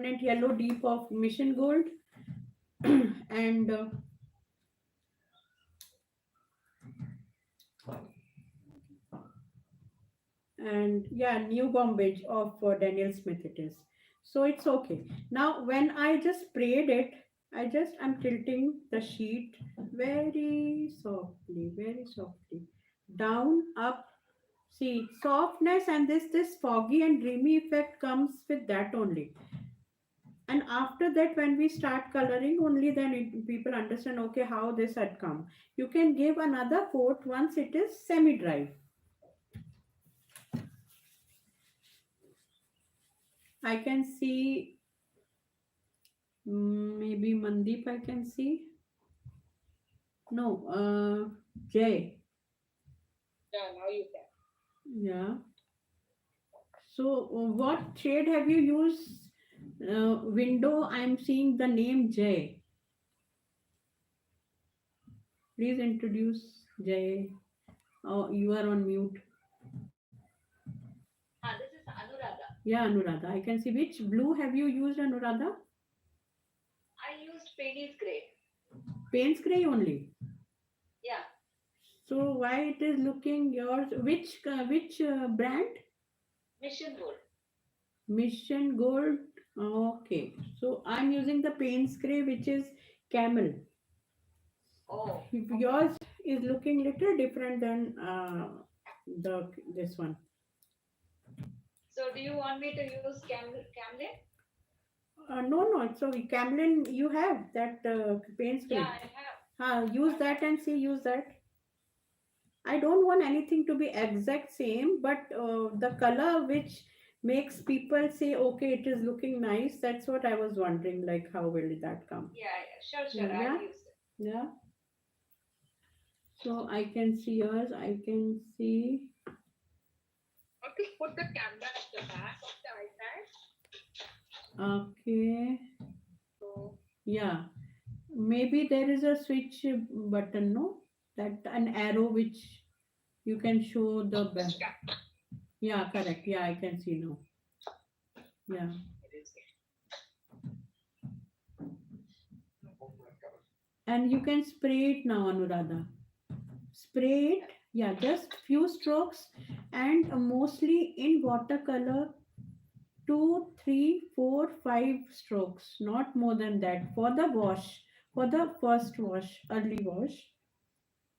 permanent yellow deep of mission gold. and and yeah, new bombage of Daniel Smith it is. So it's okay. Now when I just sprayed it, I'm tilting the sheet very softly, down, up. See, softness, and this foggy and dreamy effect comes with that only. And after that, when we start coloring, only then people understand, okay, how this had come. You can give another coat once it is semi dry. I can see, maybe Mandeep, I can see. No, Jay. Yeah, now you can. Yeah. So, what shade have you used? Window, I'm seeing the name Jay. Please introduce Jay. Oh, you are on mute. This is Anuradha. Yeah, Anuradha. I can see. Which blue have you used, Anuradha? I used Payne's Gray. Paints gray only. Yeah, So why it is looking yours? Which brand? Mission Gold. Mission Gold. Okay. So I'm using the paints gray, which is camel. Oh, If okay. yours is looking little different than the this one. So do you want me to use Camlin? No, no. So Camlin, you have that paints Yeah, gray. I have. Use I that have. and see. Use that. I don't want anything to be exact same, but the color which makes people say, okay, it is looking nice. That's what I was wondering, like, how will that come? Yeah, yeah. Sure, sure. Mm, I'll yeah, use it. yeah. So I can see yours. I can see. Okay, put the camera at the back of the iPad. Okay. So, Yeah. Maybe there is a switch button, no? That an arrow which you can show the back. just tap. Yeah, correct. Yeah, I can see now. Yeah. It is there. And you can spray it now, Anuradha. Spray it, yeah, just few strokes, and mostly in watercolor, two, three, four, five strokes, not more than that for the wash, for the first wash, early wash.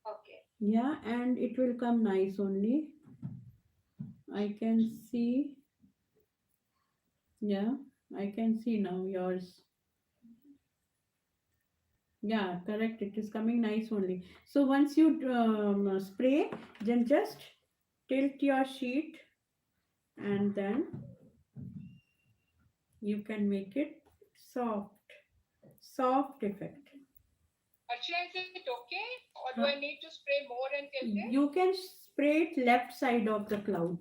Okay. Yeah, and it will come nice only. I can see, yeah, I can see now yours. Yeah, correct. It is coming nice only. So once you spray, then just tilt your sheet, and then you can make it soft, soft effect. Archana, is it okay? Or do Huh? I need to spray more and tilt it? You can spray it left side of the cloud.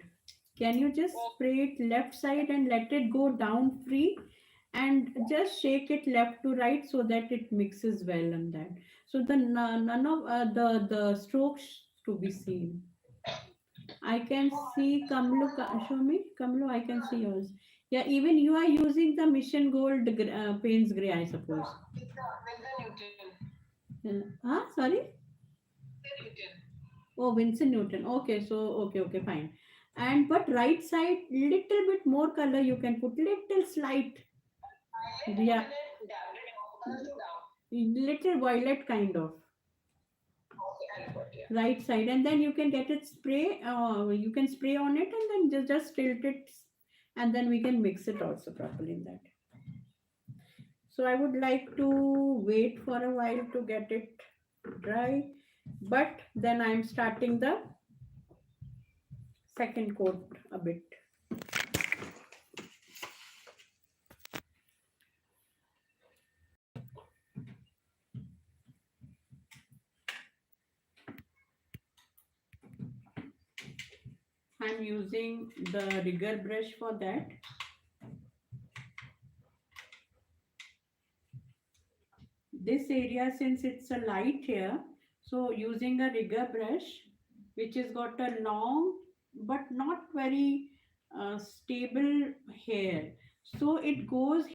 Can you just Okay. spray it left side and let it go down free, and just shake it left to right so that it mixes well on that. So the none of the strokes to be seen. I can see Kamlu. Show me Kamlu. I can see yours. Yeah, even you are using the Mission Gold paints gray, I suppose. Winsor Newton. Sorry. Winsor Newton. Oh, Vincent Newton. Okay, so okay, fine. And but right side, little bit more color you can put, little slight, Violet or yeah, is it down? little violet kind of Okay, I'll put it. right side, and then you can get it spray. You can spray on it, and then just tilt it, and then we can mix it also properly in that. So I would like to wait for a while to get it dry, but then I'm starting the second coat a bit. I'm using the rigger brush for that. This area, since it's a light here, so using a rigger brush which has got a long but not very stable hair, so it goes